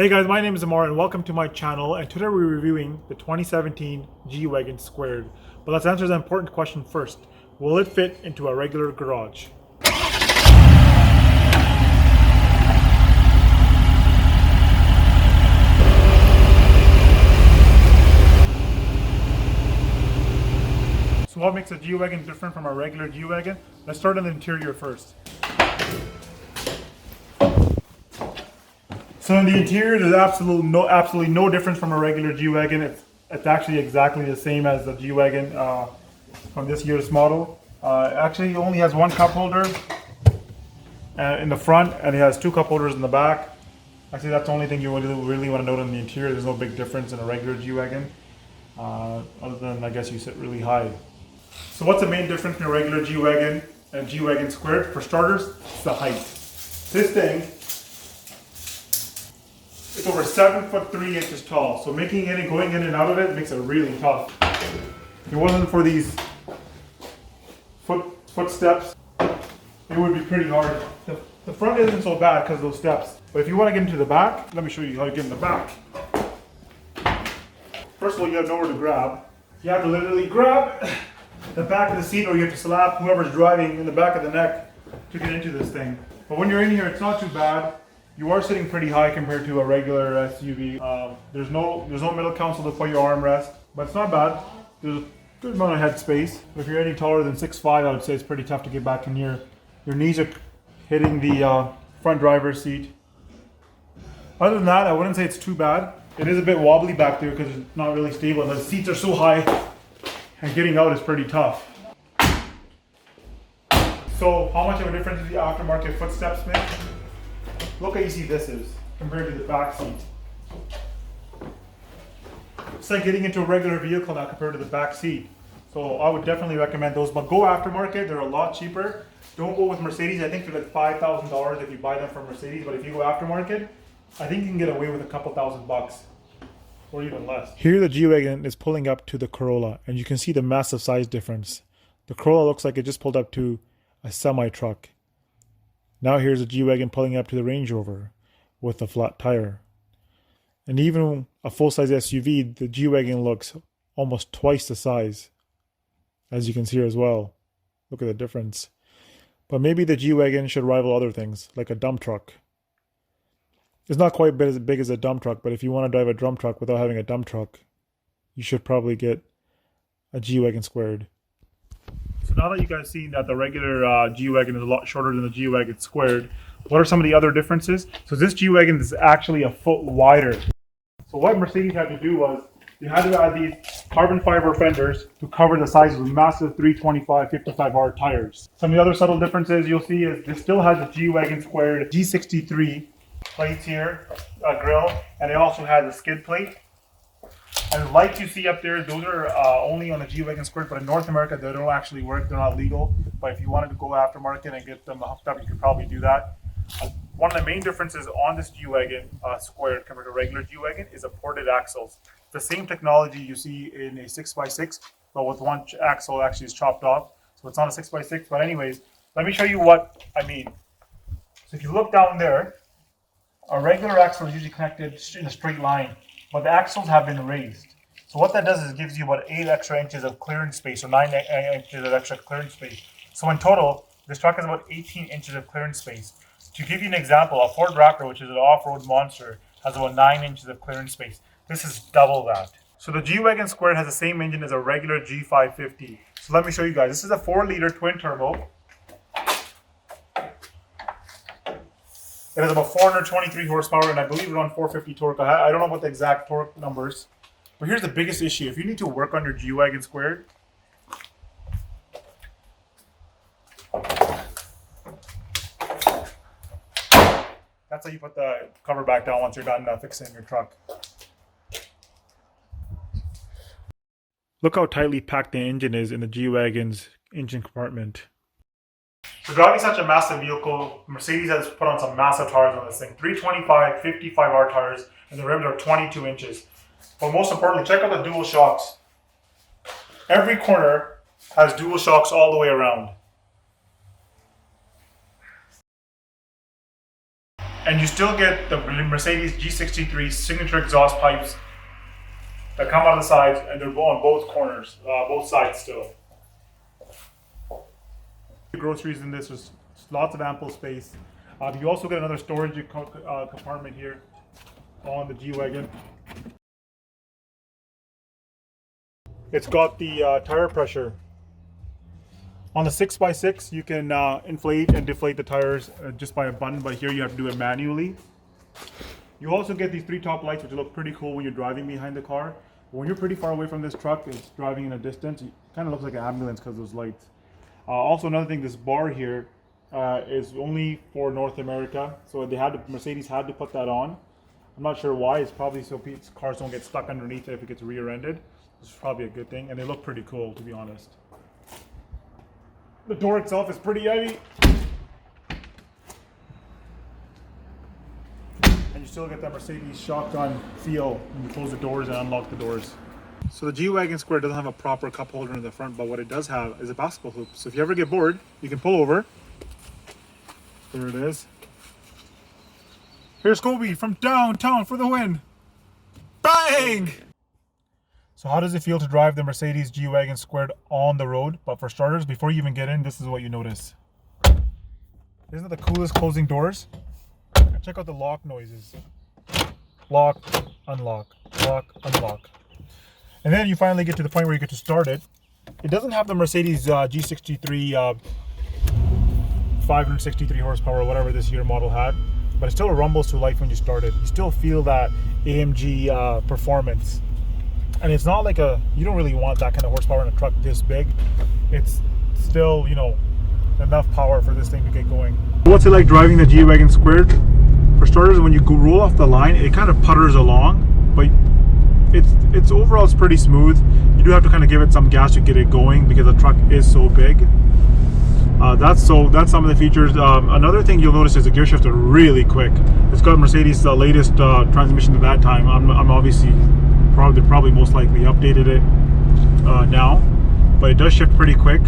Hey guys, my name is Amar and welcome to my channel, and today we're reviewing the 2017 G Wagon Squared. But let's answer the important question first. Will it fit into a regular garage? So what makes a G Wagon different from a regular G Wagon? Let's start on the interior first. So in the interior, there's absolutely no difference from a regular G Wagon. It's actually exactly the same as the G Wagon from this year's model. Actually, it only has one cup holder in the front, and it has two cup holders in the back. Actually, that's the only thing you really want to note in the interior. There's no big difference in a regular G Wagon, other than I guess you sit really high. So what's the main difference between a regular G Wagon and G Wagon Squared? For starters, it's the height. This thing, it's over 7'3" tall, so making it and going in and out of it makes it really tough. If it wasn't for these footsteps, it would be pretty hard. The front isn't so bad because of those steps, but if you want to get into the back, let me show you how to get in the back. First of all, you have nowhere to grab. You have to literally grab the back of the seat, or you have to slap whoever's driving in the back of the neck to get into this thing. But when you're in here, it's not too bad. You are sitting pretty high compared to a regular SUV. There's no middle console to put your armrest, but it's not bad. There's a good amount of head space. But if you're any taller than 6'5", I would say it's pretty tough to get back in here. Your knees are hitting the front driver's seat. Other than that, I wouldn't say it's too bad. It is a bit wobbly back there because it's not really stable. The seats are so high, and getting out is pretty tough. So how much of a difference does the aftermarket footsteps make? Look how easy this is compared to the back seat. It's like getting into a regular vehicle now compared to the back seat. So I would definitely recommend those, but go aftermarket. They're a lot cheaper. Don't go with Mercedes. I think they're like $5,000 if you buy them from Mercedes, but if you go aftermarket, I think you can get away with a couple $1,000 or even less. Here the G Wagon is pulling up to the Corolla, and you can see the massive size difference. The Corolla looks like it just pulled up to a semi-truck. Now here's a G Wagon pulling up to the Range Rover with a flat tire. And even a full-size SUV, the G Wagon looks almost twice the size, as you can see here as well. Look at the difference. But maybe the G Wagon should rival other things, like a dump truck. It's not quite as big as a dump truck, but if you want to drive a dump truck without having a dump truck, you should probably get a G Wagon Squared. So now that you guys seen that the regular G Wagon is a lot shorter than the G Wagon Squared, what are some of the other differences? So this G Wagon is actually a foot wider. So what Mercedes had to do was they had to add these carbon fiber fenders to cover the size of massive 325 55R tires. Some of the other subtle differences you'll see is this still has a G Wagon Squared G63 plates here, grill, and it also has a skid plate. And the lights you see up there, those are only on the G Wagon Squared, but in North America they don't actually work. They're not legal. But if you wanted to go aftermarket and get them hooked up, you could probably do that. One of the main differences on this G Wagon Squared compared to regular G Wagon is the ported axles. The same technology you see in a 6x6, but with one axle actually is chopped off. So it's not a 6x6. But anyways, let me show you what I mean. So if you look down there, a regular axle is usually connected in a straight line, but the axles have been raised. So what that does is it gives you about 8 extra inches of clearance space, or 9 inches of extra clearance space. So in total, this truck has about 18 inches of clearance space. To give you an example, a Ford Raptor, which is an off-road monster, has about 9 inches of clearance space. This is double that. So the G Wagon Squared has the same engine as a regular G550. So let me show you guys. This is a 4-liter twin turbo. It has about 423 horsepower, and I believe around 450 torque. I don't know about the exact torque numbers. But here's the biggest issue. If you need to work on your G Wagon Squared, that's how you put the cover back down once you're done fixing your truck. Look how tightly packed the engine is in the G Wagon's engine compartment. For driving such a massive vehicle, Mercedes has put on some massive tires on this thing. 325 55R tires, and the rims are 22 inches. But most importantly, check out the dual shocks. Every corner has dual shocks all the way around. And you still get the Mercedes G63 signature exhaust pipes that come out of the sides, and they're on both corners, both sides still. The groceries in this, there's lots of ample space. You also get another storage compartment here on the G Wagon. It's got the tire pressure. On the 6x6, you can inflate and deflate the tires just by a button, but here you have to do it manually. You also get these 3 top lights, which look pretty cool when you're driving behind the car. When you're pretty far away from this truck, it's driving in a distance, it kind of looks like an ambulance because of those lights. Also, another thing, this bar here is only for North America, so Mercedes had to put that on. I'm not sure why. It's probably so cars don't get stuck underneath it if it gets rear-ended. This is probably a good thing, and they look pretty cool, to be honest. The door itself is pretty heavy. And you still get that Mercedes shotgun feel when you close the doors and unlock the doors. So the G Wagon Square doesn't have a proper cup holder in the front, but what it does have is a basketball hoop. So if you ever get bored, you can pull over. There it is. Here's Kobe from downtown for the win. Bang! So how does it feel to drive the Mercedes G Wagon Squared on the road? But for starters, before you even get in, this is what you notice. Isn't that the coolest closing doors? Check out the lock noises. Lock, unlock, lock, unlock. And then you finally get to the point where you get to start it. It doesn't have the Mercedes G63 563 horsepower or whatever this year model had, but it still rumbles to life when you start it. You still feel that AMG performance. And it's not like you don't really want that kind of horsepower in a truck this big. It's still, you know, enough power for this thing to get going. What's it like driving the G Wagon Squared? For starters, when you roll off the line, it kind of putters along, but it's overall it's pretty smooth. You do have to kind of give it some gas to get it going because the truck is so big. That's some of the features. Another thing you'll notice is the gear shifts are really quick. It's got Mercedes' latest transmission at that time. I'm obviously probably most likely updated it now, but it does shift pretty quick.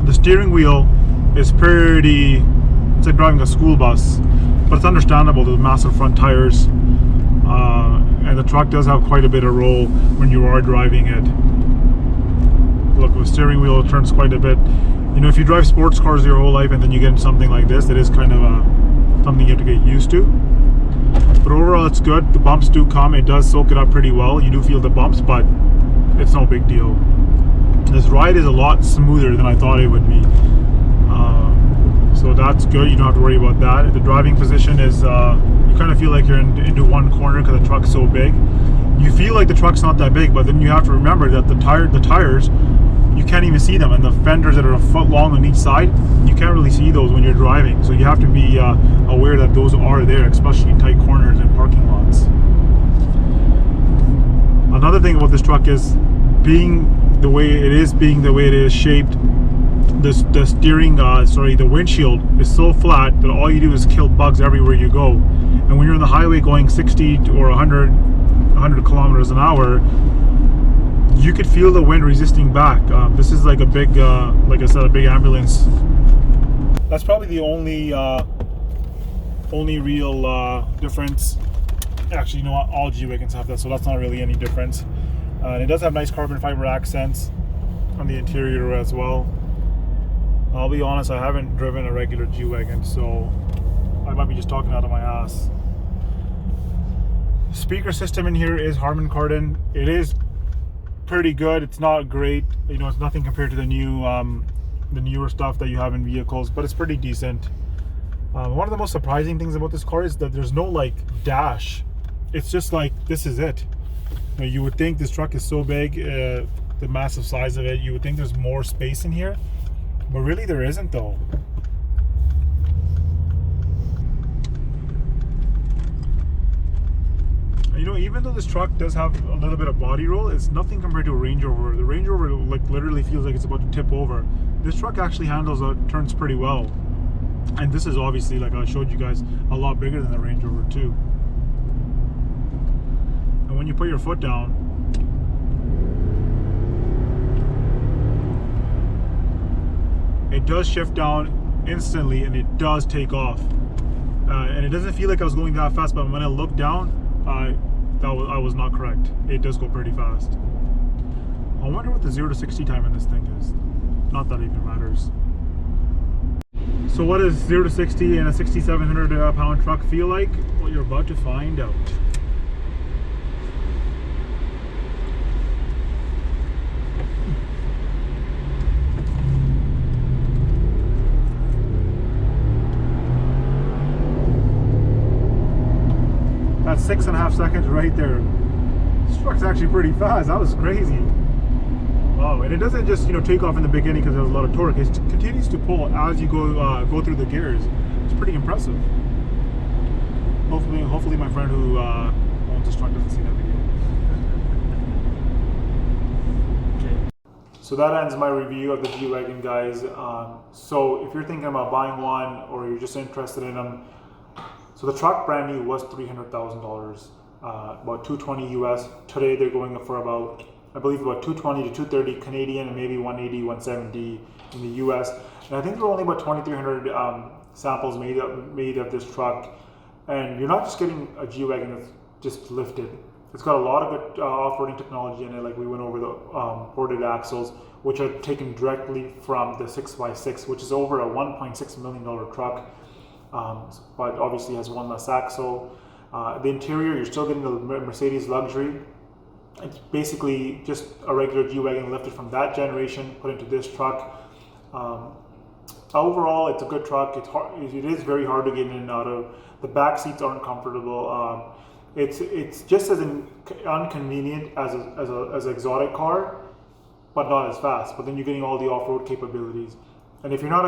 The steering wheel is it's like driving a school bus, but it's understandable. There's massive front tires, and the truck does have quite a bit of roll when you are driving it. Look, the steering wheel turns quite a bit. You know, if you drive sports cars your whole life and then you get into something like this, it is kind of something you have to get used to. But overall, it's good. The bumps do come. It does soak it up pretty well. You do feel the bumps, but it's no big deal. This ride is a lot smoother than I thought it would be. So that's good. You don't have to worry about that. The driving position is, you kind of feel like you're into one corner because the truck's so big. You feel like the truck's not that big, but then you have to remember that the tires, you can't even see them, and the fenders that are a foot long on each side, you can't really see those when you're driving. So you have to be aware that those are there, especially in tight corners and parking lots. Another thing about this truck is being the way it is shaped. The windshield is so flat that all you do is kill bugs everywhere you go. And when you're on the highway going 60 or 100 kilometers an hour, you could feel the wind resisting back. This is like a big, like I said, a big ambulance. That's probably the only real difference. Actually, you know what? All G Wagons have that, so that's not really any difference. And it does have nice carbon fiber accents on the interior as well. I'll be honest, I haven't driven a regular G Wagon, so I might be just talking out of my ass. Speaker system in here is Harman Kardon. It is pretty good. It's not great, you know, it's nothing compared to the newer stuff that you have in vehicles, but it's pretty decent. One of the most surprising things about this car is that there's no like dash. It's just like, this is it. You know, you would think this truck is so big, the massive size of it, you would think there's more space in here, but really there isn't though. You know, even though this truck does have a little bit of body roll, it's nothing compared to a Range Rover. The Range Rover like literally feels like it's about to tip over. This truck actually turns pretty well. And this is obviously, like I showed you guys, a lot bigger than the Range Rover too. And when you put your foot down, it does shift down instantly and it does take off. and it doesn't feel like I was going that fast, but when I looked down, I was not correct. It does go pretty fast. I wonder what the 0 to 60 time in this thing is. Not that it even matters. So what does 0 to 60 in a 6,700 pound truck feel like? Well, you're about to find out. That's 6.5 seconds right there. This truck's actually pretty fast. That was crazy. Wow, and it doesn't just take off in the beginning because there's a lot of torque. It continues to pull as you go through the gears. It's pretty impressive. Hopefully my friend who owns this truck doesn't see that video. Okay. So that ends my review of the G Wagon, guys. So if you're thinking about buying one or you're just interested in them, so the truck brand new was $300,000, about 220 US. Today they're going for about, I believe, about 220 to 230 Canadian and maybe 180, 170 in the US. And I think there are only about 2,300 samples made of this truck. And you're not just getting a G Wagon that's just lifted. It's got a lot of good off-roading technology in it, like we went over the ported axles, which are taken directly from the 6x6, which is over a $1.6 million truck. But obviously has one less axle. The interior, you're still getting the Mercedes luxury. It's basically just a regular G Wagon lifted from that generation, put into this truck. Overall, it's a good truck. It is very hard to get in and out of. The back seats aren't comfortable. It's just as inconvenient as an exotic car, but not as fast. But then you're getting all the off-road capabilities. And if you're not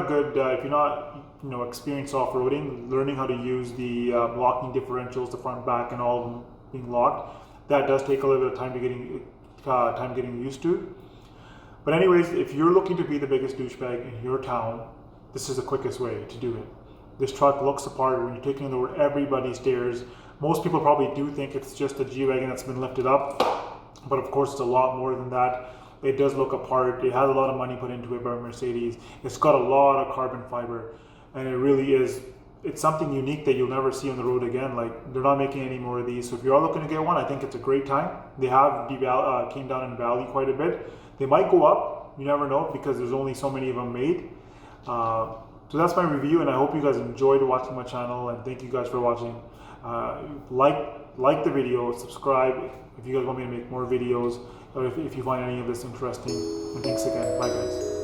experienced off-roading, learning how to use the locking differentials, the front, back, and all of them being locked, that does take a little bit of time getting used to. But anyways, if you're looking to be the biggest douchebag in your town, this is the quickest way to do it. This truck looks the part. When you're taking on the road, everybody stares. Most people probably do think it's just a G Wagon that's been lifted up, but of course it's a lot more than that. It does look apart. It has a lot of money put into it by Mercedes. It's got a lot of carbon fiber, and it really is. It's something unique that you'll never see on the road again. Like, they're not making any more of these. So if you are looking to get one, I think it's a great time. They have came down in value quite a bit. They might go up. You never know because there's only so many of them made. So that's my review, and I hope you guys enjoyed watching my channel. And thank you guys for watching. Like the video, subscribe if you guys want me to make more videos, or if you find any of this interesting. And thanks again. Bye, guys.